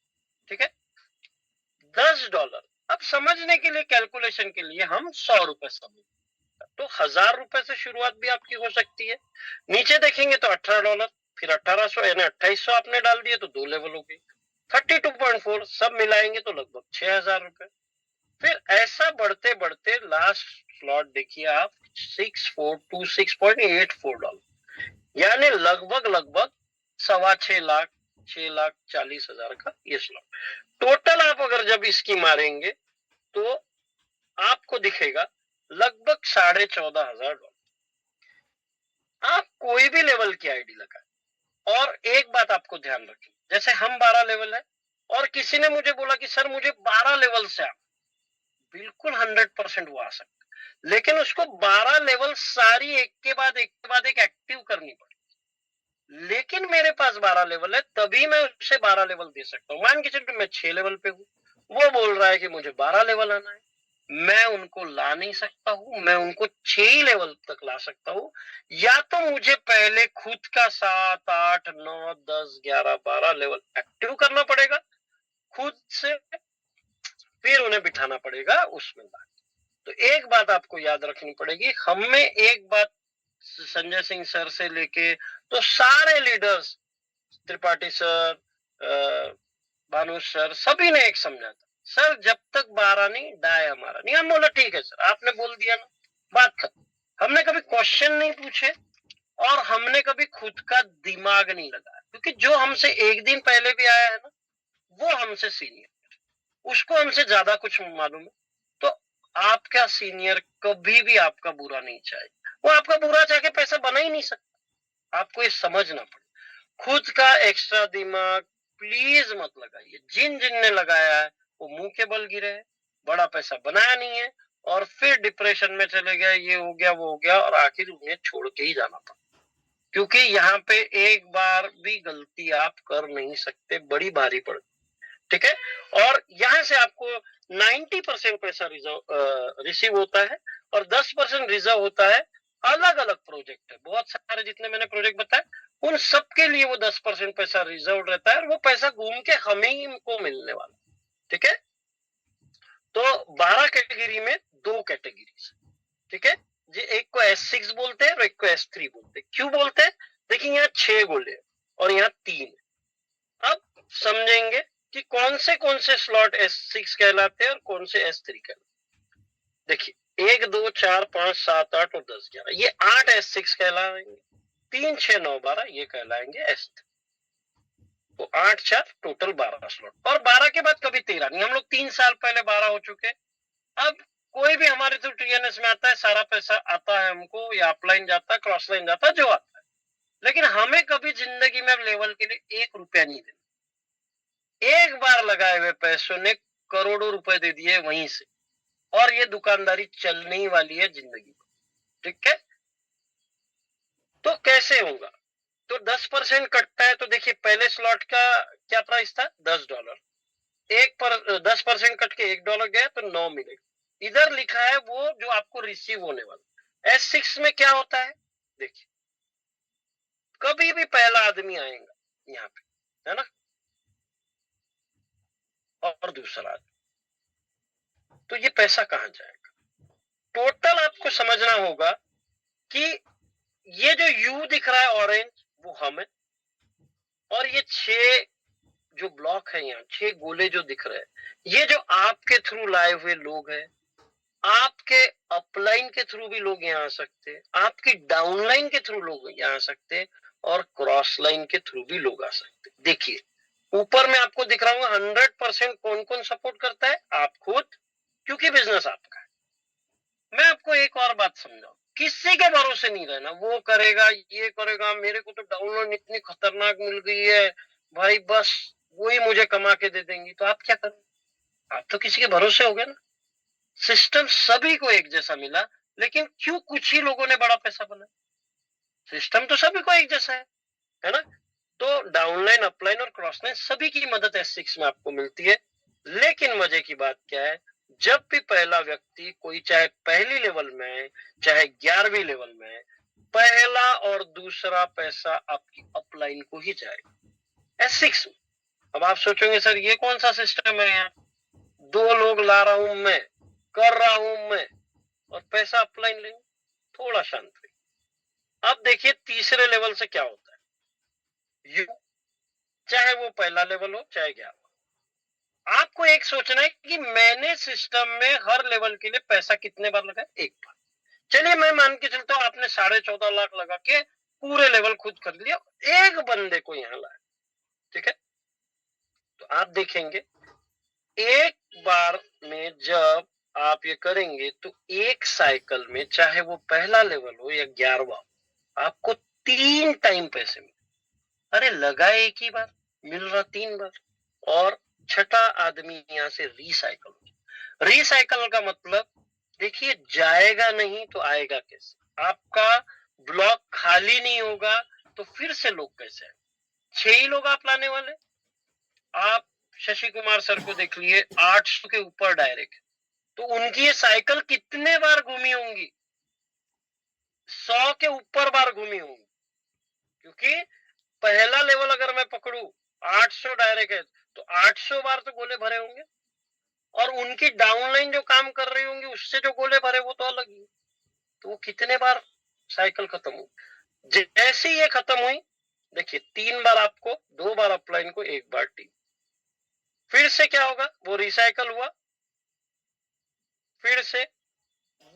ठीक है, $10। अब समझने के लिए, कैलकुलेशन के लिए हम 100 रुपए समझ, तो 1000 रुपए से शुरुआत भी आपकी हो सकती है। नीचे देखेंगे तो $18, फिर 1800 यानी 2800 आपने डाल दिए तो 2 लेवल हो गई। 32.4 सब मिलाएंगे तो लगभग 6000 रुपए। फिर ऐसा बढ़ते बढ़ते लास्ट स्लॉट देखिए आप, $6426.84, यानी लगभग लगभग 6.25 लाख, 6,40,000 का ये स्लॉट। टोटल आप अगर जब इसकी मारेंगे तो आपको दिखेगा लगभग $14,500। आप कोई भी लेवल की आईडी लगाए, और एक बात आपको ध्यान रखनी, जैसे हम 12 लेवल है, और किसी ने मुझे बोला कि सर मुझे 12 लेवल से आ, बिल्कुल 100% वो आ सकता, लेकिन उसको 12 लेवल सारी एक के बाद एक एक्टिव करनी पड़े। लेकिन मेरे पास 12 लेवल है, तभी मैं उसे 12 लेवल दे सकता हूँ। मान के चलिए मैं 6 लेवल पे हूँ, वो बोल रहा है कि मुझे 12 लेवल आना है, मैं उनको ला नहीं सकता हूँ, मैं उनको 6 ही लेवल तक ला सकता हूँ। या तो मुझे पहले खुद का 7, 8, 9, 10, 11, 12 लेवल एक्टिव करना पड़ेगा खुद से, फिर उन्हें बिठाना पड़ेगा उसमें। तो एक बात आपको याद रखनी पड़ेगी, हमें एक बात संजय सिंह सर से लेके तो सारे leaders, Tripathi sir, Bhanu sir, सभी ने एक समझा था, सर जब तक 12 नहीं डाय हमारा नहीं। हम बोला ठीक है सर, आपने बोल दिया ना, बात खत्म। हमने कभी क्वेश्चन नहीं पूछे, और हमने कभी खुद का दिमाग नहीं लगाया, क्योंकि जो हमसे एक दिन पहले भी आया है ना, वो हमसे सीनियर, उसको हमसे ज्यादा कुछ मालूम है। तो आपका सीनियर कभी भी आपका बुरा नहीं चाहे, वो आपका बुरा चाह के पैसा बना ही नहीं सकता। आपको ये समझना पड़ेगा। खुद का एक्स्ट्रा दिमाग प्लीज मत लगाइए। जिन जिन ने लगाया है वो मुंह के बल गिरे हैं, बड़ा पैसा बनाया नहीं है, और फिर डिप्रेशन में चले गए, ये हो गया वो हो गया, और आखिर उन्हें छोड़ के ही जाना पड़ा। क्योंकि यहाँ पे एक बार भी गलती आप कर नहीं सकते, बड़ी भारी पड़। ठीक है, और यहाँ से आपको 90% पैसा रिसीव होता है, और 10% रिजर्व होता है। अलग अलग प्रोजेक्ट है, बहुत सारे जितने मैंने प्रोजेक्ट बताए, उन सबके लिए वो 10% पैसा रिजर्व रहता है, और वो पैसा घूम के हम ही को मिलने वाला। ठीक है, तो 12 कैटेगरी में 2 कैटेगरी। ठीक है जी, एक को S6 बोलते हैं और एक को S3 बोलते हैं। क्यों बोलते हैं? देखिए यहाँ 6 गोले और यहाँ 3। अब समझेंगे कि कौन से स्लॉट S6 कहलाते हैं और कौन से S3 कहलाते। देखिए 1 2 4 5 7 8 और 10 11 ये 8 S6 कहलाएंगे, 3 6 9 12 ये कहलाएंगे S3। तो 8 4 टोटल 12 स्लॉट, और 12 के बाद कभी 13 नहीं। हम लोग 3 साल पहले 12 हो चुके। अब कोई भी हमारे थ्रू TNS में आता है, सारा पैसा आता है हमको, या अपलाइन जाता है, क्रॉस लाइन जाता है, जो आता है, लेकिन हमें कभी जिंदगी में लेवल के लिए 1 रुपया नहीं देना। एक बार लगाए हुए पैसों ने करोड़ों रुपए दे दिए वहीं से, और ये दुकानदारी चलने ही वाली है जिंदगी में। ठीक है, तो कैसे होगा? तो 10% कटता है। तो देखिए पहले स्लॉट का क्या प्राइस था, $10। 10% कट के $1 गया तो 9 मिलेगा। इधर लिखा है वो जो आपको रिसीव होने वाला। S6 में क्या होता है, देखिए कभी भी पहला आदमी आएगा यहाँ पे, है ना, और दूसरा आदमी, तो ये पैसा कहां जाएगा? टोटल आपको समझना होगा कि ये जो यू दिख रहा है ऑरेंज, वो हम है, और ये 6 जो ब्लॉक है यहाँ, 6 गोले जो दिख रहे हैं, ये जो आपके थ्रू लाए हुए लोग हैं। आपके अपलाइन के थ्रू भी लोग यहाँ आ सकते हैं, आपकी डाउनलाइन के थ्रू लोग यहाँ आ सकते हैं, और क्रॉस लाइन के थ्रू भी लोग आ सकते हैं। देखिए ऊपर में आपको दिख रहा होगा 100% कौन कौन सपोर्ट करता है, आप खुद, क्योंकि बिजनेस आपका है। मैं आपको एक और बात समझाऊं, किसी के भरोसे नहीं रहना, वो करेगा ये करेगा, मेरे को तो डाउनलोड इतनी खतरनाक मिल गई है भाई, बस वही मुझे कमा के दे देंगी, तो आप क्या करेंगे? आप तो किसी के भरोसे हो गए ना। सिस्टम सभी को एक जैसा मिला, लेकिन क्यों कुछ ही लोगों ने बड़ा पैसा बनाया? सिस्टम तो सभी को एक जैसा है ना। तो डाउनलाइन, अपलाइन और क्रॉसलाइन सभी की मदद S6 में आपको मिलती है। लेकिन मजे की बात क्या है, जब भी पहला व्यक्ति, कोई चाहे पहली लेवल में है चाहे 11वीं लेवल में है, पहला और दूसरा पैसा आपकी अपलाइन को ही जाएगा S6 में। अब आप सोचोगे सर ये कौन सा सिस्टम है यार, 2 लोग ला रहा हूं मैं, कर रहा हूं मैं, और पैसा अपलाइन लेंगे। थोड़ा शांत रहिए। अब देखिए तीसरे लेवल से क्या होता है। यू, चाहे वो पहला लेवल हो चाहे 11, आपको एक सोचना है कि मैंने सिस्टम में हर लेवल के लिए पैसा कितने बार लगाया, एक बार। चलिए मैं मान के चलता हूँ आपने 14.5 लाख लगा के पूरे लेवल खुद कर लिया, एक बंदे को यहाँ लाया। ठीक है, तो आप देखेंगे एक बार में जब आप ये करेंगे तो एक साइकिल में, चाहे वो पहला लेवल हो या 11वां, आपको 3 टाइम पैसे मिले। अरे लगा एक ही बार, मिल रहा 3 बार, और छठा आदमी यहां से रिसाइकल। रिसाइकल का मतलब देखिए, जाएगा नहीं तो आएगा कैसे? आपका ब्लॉक खाली नहीं होगा तो फिर से लोग कैसे आए? 6 ही लोग आप लाने वाले। आप शशि कुमार सर को देख लिए, 800 के ऊपर डायरेक्ट, तो उनकी ये साइकिल कितने बार घूमी होंगी? 100 के ऊपर बार घूमी होंगी, क्योंकि पहला लेवल अगर मैं पकड़ू 800 डायरेक्ट है, तो 800 बार तो गोले भरे होंगे, और उनकी डाउनलाइन जो काम कर रही होंगी उससे जो गोले भरे वो तो अलग ही। तो वो कितने बार साइकिल खत्म हुई? जैसे ये खत्म हुई, देखिए 3 बार आपको, 2 बार अपलाइन को, 1 बार टीम। फिर से क्या होगा, वो रिसाइकल हुआ, फिर से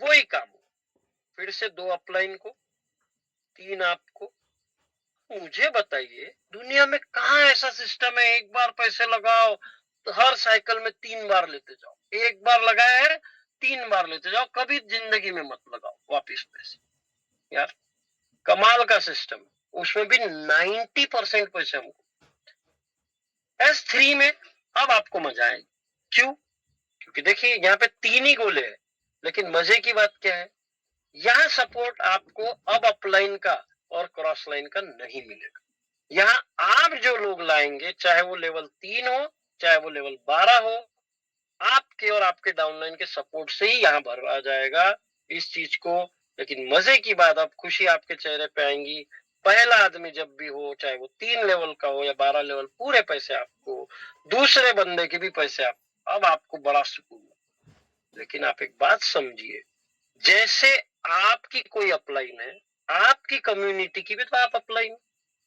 वही काम हुआ, फिर से 2 अपलाइन को, 3 आपको। मुझे बताइए दुनिया में कहाँ ऐसा सिस्टम है, एक बार पैसे लगाओ तो हर साइकिल में 3 बार लेते जाओ, एक बार लगाया है 3 बार लेते जाओ, कभी जिंदगी में मत लगाओ वापिस पैसे। यार कमाल का सिस्टम, उसमें भी 90% पैसे हमको। S3 में अब आपको मजा आएगी। क्यों? क्योंकि देखिए यहाँ पे 3 ही गोले हैं, लेकिन मजे की बात क्या है, यहाँ सपोर्ट आपको अब अपलाइन का और क्रॉस लाइन का नहीं मिलेगा। यहाँ आप जो लोग लाएंगे, चाहे वो लेवल 3 हो चाहे वो लेवल 12 हो, आपके और आपके डाउनलाइन के सपोर्ट से ही यहाँ भरा जाएगा इस चीज को। लेकिन मजे की बात, अब खुशी आपके चेहरे पे आएंगी। पहला आदमी जब भी हो, चाहे वो 3 लेवल का हो या 12 लेवल, पूरे पैसे आपको, दूसरे बंदे के भी पैसे आप, अब आपको बड़ा सुकून। लेकिन आप एक बात समझिए, जैसे आपकी कोई अपलाइन है, आपकी कम्युनिटी की भी तो आप अपलाइन,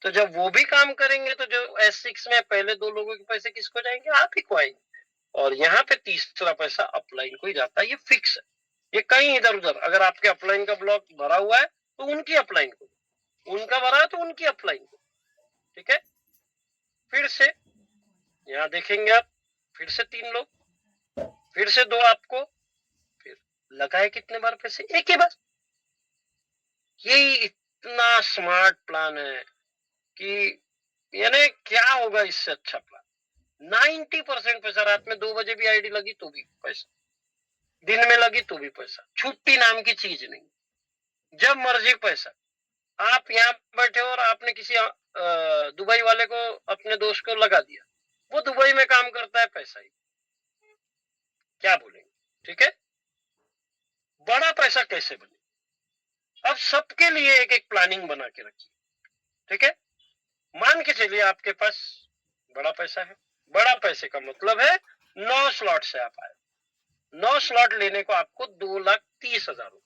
तो जब वो भी काम करेंगे तो जो S6 में पहले 2 लोगों के पैसे किसको जाएंगे? आप ही को आएंगे। और यहाँ पे तीसरा पैसा अपलाइन को ही जाता है, ये फिक्स है। ये कहीं इधर उधर, अगर आपके अपलाइन का ब्लॉक भरा हुआ है तो उनकी अपलाइन को, उनका भरा है तो उनकी अपलाइन को। ठीक है, फिर से यहाँ देखेंगे आप, फिर से 3 लोग, फिर से 2 आपको, फिर लगाए कितने बार पैसे? एक ही बार। यही इतना स्मार्ट प्लान है कि यानी क्या होगा इससे अच्छा प्लान? 90% पैसा, रात में 2 बजे भी आईडी लगी तो भी पैसा, दिन में लगी तो भी पैसा, छुट्टी नाम की चीज नहीं, जब मर्जी पैसा। आप यहाँ बैठे हो और आपने किसी दुबई वाले को, अपने दोस्त को लगा दिया, वो दुबई में काम करता है, पैसा ही, क्या बोलेंगे? ठीक है, बड़ा पैसा कैसे बने? अब सबके लिए एक एक प्लानिंग बना के रखिए। ठीक है, मान के चलिए आपके पास बड़ा पैसा है। बड़ा पैसे का मतलब है 9 स्लॉट से आप आए, 9 स्लॉट लेने को आपको 2,30,000 रुपए।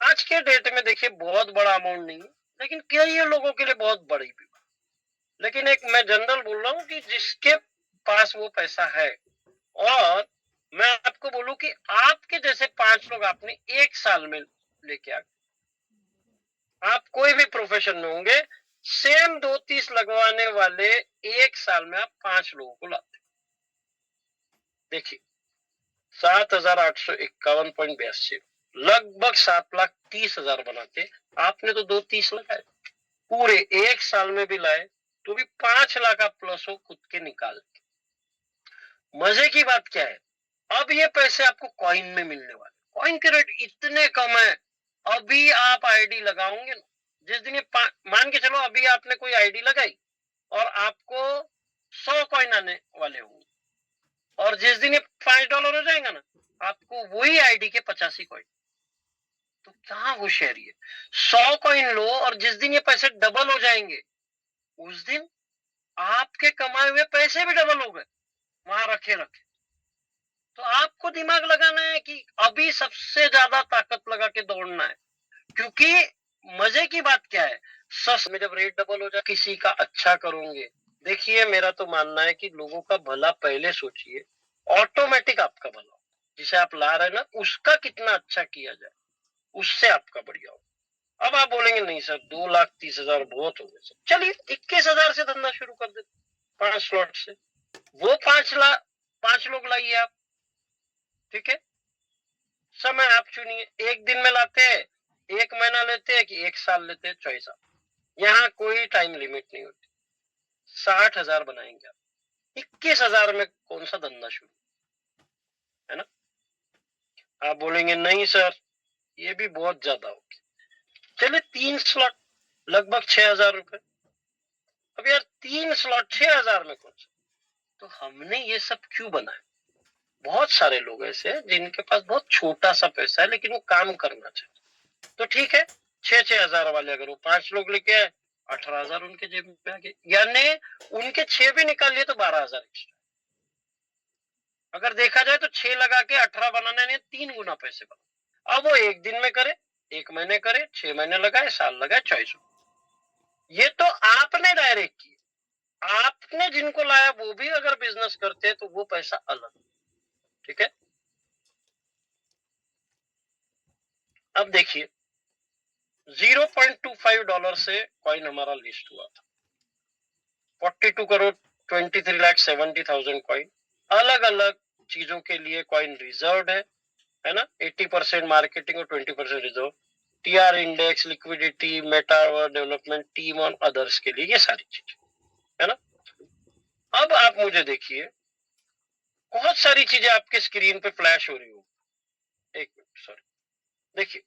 आज के डेट में देखिए बहुत बड़ा अमाउंट नहीं है, लेकिन कई लोगों के लिए बहुत बड़ी भी। लेकिन एक मैं जनरल बोल रहा हूँ कि जिसके पास वो पैसा है, और मैं आपको बोलूं कि आपके जैसे 5 लोग आपने 1 साल में लेके आ, आप कोई भी प्रोफेशन में होंगे, सेम 2-30 लगवाने वाले 1 साल में आप 5 लोगों को लाते। देखिए 7,851.82, लगभग 7,30,000 बनाते, आपने तो 2,30 लगाए, पूरे 1 साल में भी लाए तो भी 5 लाख आप प्लस हो खुद के निकाल। मजे की बात क्या है, अब ये पैसे आपको कॉइन में मिलने वाले, कॉइन के रेट इतने कम है। अभी आप आईडी लगाओगे, जिस दिन ये मान के चलो अभी आपने कोई आईडी लगाई और आपको 100 कॉइन आने वाले होंगे, और जिस दिन ये $5 हो जाएगा ना, आपको वही आईडी के 85 कॉइन। तो क्या होशियारी है, 100 कॉइन लो और जिस दिन ये पैसे डबल हो जाएंगे, उस दिन आपके कमाए हुए पैसे भी डबल हो गए, वहां रखे रखे। तो आपको दिमाग लगाना है कि अभी सबसे ज्यादा ताकत लगा के दौड़ना है, क्योंकि मजे की बात क्या है, सच में जब रेट डबल हो जाए किसी का अच्छा करोगे। देखिए मेरा तो मानना है कि लोगों का भला पहले सोचिए, ऑटोमेटिक आपका भला, जिसे आप ला रहे हैं ना, उसका कितना अच्छा किया जाए, उससे आपका बढ़िया हो। अब आप बोलेंगे नहीं सर 2,30,000 बहुत हो गए सर, चलिए 21,000 से धंधा शुरू कर देते, 5 स्लॉट से, वो 5 लोग लाइए आप। ठीक है, समय आप चुनिए, 1 दिन में लाते हैं, 1 महीना लेते हैं कि 1 साल लेते हैं, चॉइस आप, यहाँ कोई टाइम लिमिट नहीं होती। 60,000 बनाएंगे आप, 21,000 में कौन सा धंधा शुरू, है ना? आप बोलेंगे नहीं सर ये भी बहुत ज्यादा हो गया, चलिए 3 स्लॉट, लगभग 6,000 रुपए। अब यार 3 स्लॉट 6,000 में कौन सा? तो हमने ये सब क्यों बनाया? बहुत सारे लोग ऐसे हैं जिनके पास बहुत छोटा सा पैसा है लेकिन वो काम करना चाहते, तो ठीक है 6,000 वाले अगर वो 5 लोग लेके आए, 18,000 उनके जेब में आ गए, यानी उनके 6 भी निकाल लिए तो 12,000 एक्स्ट्रा। अगर देखा जाए तो 6 लगा के 18 बनाने ने 3 गुना पैसे बना। अब वो 1 दिन में करे, 1 महीने करे, 6 महीने लगाए, साल लगाए, चॉइस हो। ये तो आपने डायरेक्ट किया, आपने जिनको लाया वो भी अगर बिजनेस करते तो वो पैसा अलग। ठीक है, अब देखिए $0.25 से कॉइन हमारा लिस्ट हुआ था, 42,23,70,000 कॉइन, अलग अलग चीजों के लिए कॉइन रिजर्व है ना, 80% मार्केटिंग और 20% reserve, TR index, liquidity, Meta development team और अदर्स के लिए, ये सारी चीजें, है ना। अब आप मुझे देखिए, बहुत सारी चीजें आपके स्क्रीन पे फ्लैश हो रही हो, एक मिनट सॉरी, देखिए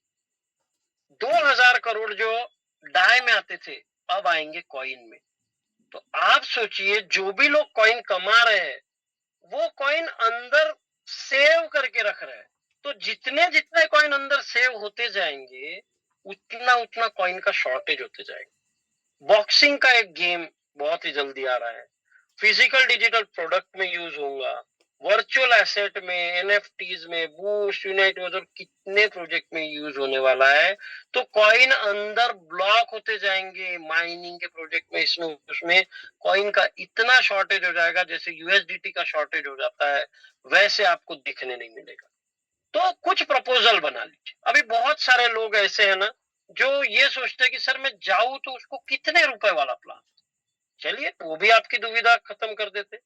2,000 करोड़ जो डाई में आते थे अब आएंगे कॉइन में। तो आप सोचिए जो भी लोग कॉइन कमा रहे हैं वो कॉइन अंदर सेव करके रख रहे हैं, तो जितने जितने कॉइन अंदर सेव होते जाएंगे उतना उतना कॉइन का शॉर्टेज होते जाएगा। बॉक्सिंग का एक गेम बहुत ही जल्दी आ रहा है, फिजिकल डिजिटल प्रोडक्ट में यूज होगा, वर्चुअल एसेट में, एनएफटीज में, बूस्ट, यूनाइट और कितने प्रोजेक्ट में यूज होने वाला है। तो कॉइन अंदर ब्लॉक होते जाएंगे माइनिंग के प्रोजेक्ट में, इसमें उसमें कॉइन का इतना शॉर्टेज हो जाएगा, जैसे यूएसडीटी का शॉर्टेज हो जाता है वैसे आपको दिखने नहीं मिलेगा। तो कुछ प्रपोजल बना लीजिए। अभी बहुत सारे लोग ऐसे हैं ना जो ये सोचते हैं कि सर मैं जाऊं तो उसको कितने रुपए वाला प्लान। चलिए वो भी आपकी दुविधा खत्म कर देते।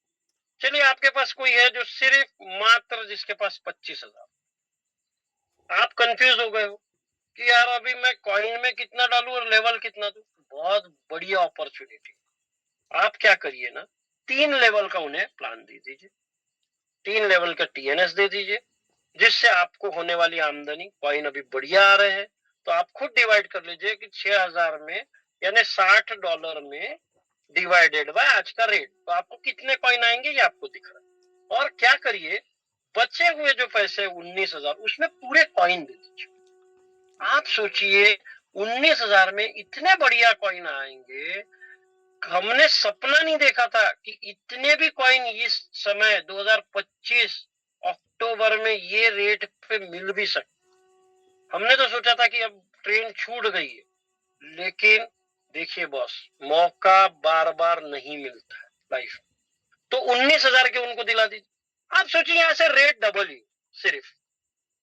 चलिए आपके पास कोई है जो सिर्फ मात्र जिसके पास 25,000, आप कंफ्यूज हो गए हो कि यार अभी मैं कॉइन में कितना डालूं और लेवल कितना दूं। बहुत बढ़िया अपॉर्चुनिटी। आप क्या करिए ना, 3 लेवल का उन्हें प्लान दे दीजिए, 3 लेवल का टीएनएस दे दीजिए, जिससे आपको होने वाली आमदनी, कॉइन अभी बढ़िया आ रहे हैं तो आप खुद डिवाइड कर लीजिए कि 6,000 में यानी $60 में डिवाइडेड बाय आज का रेट, तो आपको कितने कॉइन आएंगे ये आपको दिख रहा है। और क्या करिए, बचे हुए जो पैसे 19,000 उसमें पूरे कॉइन दे दीजिए। आप सोचिए 19,000 में इतने बढ़िया कॉइन आएंगे, हमने सपना नहीं देखा था कि इतने भी कॉइन इस समय 2025 अक्टूबर में ये रेट पे मिल भी सकते। हमने तो सोचा था कि अब ट्रेन छूट गई है, लेकिन देखिए बॉस, मौका बार बार नहीं मिलता है लाइफ। तो 19,000 के उनको दिला दीजिए। आप सोचिए यहाँ से रेट डबल ही, सिर्फ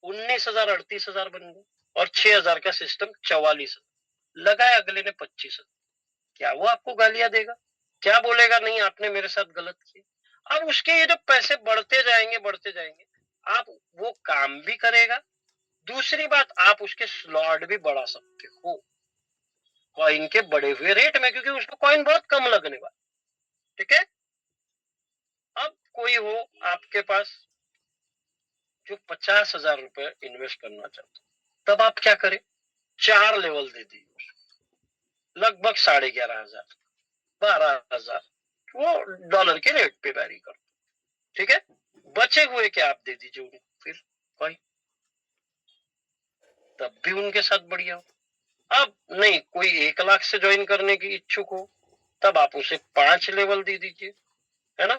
19,000 38,000 बन गए और 6,000 का सिस्टम 44,000 लगाए, अगले ने 25,000। क्या वो आपको गालियां देगा? क्या बोलेगा नहीं आपने मेरे साथ गलत किया? अब उसके ये जो पैसे बढ़ते जाएंगे बढ़ते जाएंगे, आप वो काम भी करेगा। दूसरी बात, आप उसके स्लॉट भी बढ़ा सकते हो कॉइन के बढ़े हुए रेट में, क्योंकि उसको कॉइन बहुत कम लगने वाला। ठीक है। अब कोई हो आपके पास जो 50,000 रुपए इन्वेस्ट करना चाहता, तब आप क्या करें, 4 लेवल दे दीजिए, लगभग 11,500 12,000, वो डॉलर के रेट पे वैरी कर। ठीक है। बचे हुए क्या आप दे दीजिए उनको फिर कॉइन, तब भी उनके साथ बढ़िया हो। अब नहीं, कोई 1 लाख से ज्वाइन करने की इच्छुक हो, तब आप उसे 5 लेवल दे दीजिए, है ना।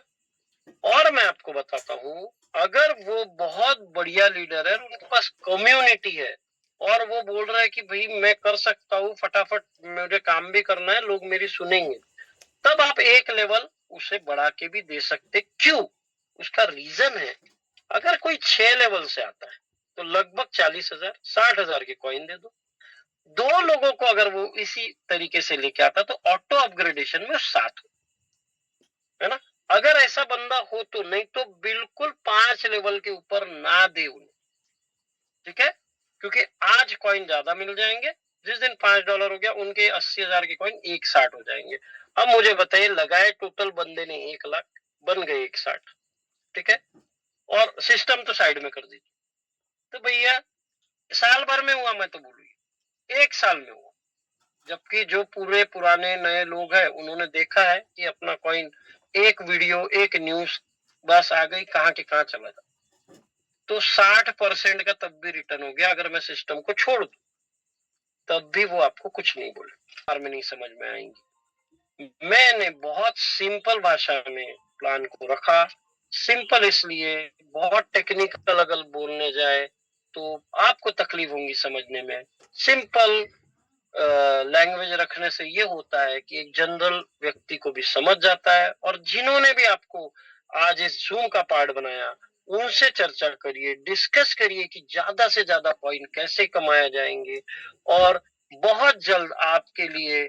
और मैं आपको बताता हूं, अगर वो बहुत बढ़िया लीडर है, उनके पास कम्युनिटी है और वो बोल रहा है कि भाई मैं कर सकता हूँ, फटाफट मुझे काम भी करना है, लोग मेरी सुनेंगे, तब आप 1 लेवल उसे बढ़ा के भी दे सकते। क्यों? उसका रीजन है, अगर कोई 6 लेवल से आता है तो लगभग 40,000 60,000 के कॉइन दे दो। 2 लोगों को अगर वो इसी तरीके से लेके आता तो ऑटो अपग्रेडेशन में 7 हो, है ना। अगर ऐसा बंदा हो तो, नहीं तो बिल्कुल 5 लेवल के ऊपर ना दे उन्हें। ठीक है। क्योंकि आज कॉइन ज्यादा मिल जाएंगे, जिस दिन $5 हो गया उनके 80,000 के कॉइन 160 हो जाएंगे। अब मुझे बताइए, लगाए टोटल बंदे ने 1 लाख, बन गए 160। ठीक है। और सिस्टम तो साइड में कर दीजिए। तो भैया साल भर में हुआ, मैं तो बोलूंगी 1 साल में हुआ। जबकि जो पूरे पुराने नए लोग हैं उन्होंने देखा है कि अपना कॉइन, एक वीडियो एक न्यूज बस आ गई, कहाँ के कहाँ चला था। तो 60% का तब भी रिटर्न हो गया, अगर मैं सिस्टम को छोड़ दूं तब भी वो आपको कुछ नहीं बोले, बार में नहीं समझ में आएंगी। मैंने बहुत सिंपल भाषा में प्लान को रखा। सिंपल इसलिए, बहुत टेक्निकल अगर बोलने जाए तो आपको तकलीफ होगी समझने में। सिंपल लैंग्वेज रखने से ये होता है कि एक जनरल व्यक्ति को भी समझ जाता है। और जिन्होंने भी आपको आज इस जूम का पार्ट बनाया, उनसे चर्चा करिए, डिस्कस करिए कि ज्यादा से ज्यादा कॉइन कैसे कमाए जाएंगे। और बहुत जल्द आपके लिए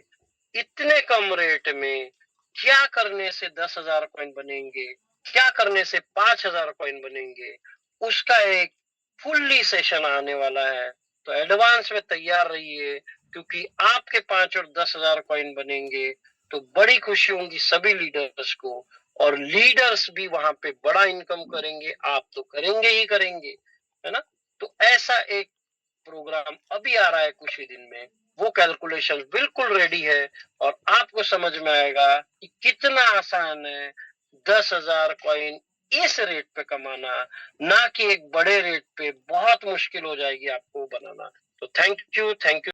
इतने कम रेट में क्या करने से 10,000 कॉइन बनेंगे, क्या करने से 5,000 कॉइन बनेंगे, उसका एक फुल्ली सेशन आने वाला है। तो एडवांस में तैयार रहिए, क्योंकि आपके 5 और 10,000 कॉइन बनेंगे तो बड़ी खुशी होगी सभी लीडर्स को। और लीडर्स भी वहां पे बड़ा इनकम करेंगे, आप तो करेंगे ही करेंगे, है ना। तो ऐसा एक प्रोग्राम अभी आ रहा है कुछ ही दिन में, वो कैलकुलेशन बिल्कुल रेडी है और आपको समझ में आएगा कि कितना आसान है 10,000 कॉइन इस रेट पे कमाना, ना कि एक बड़े रेट पे बहुत मुश्किल हो जाएगी आपको बनाना। तो थैंक यू, थैंक यू।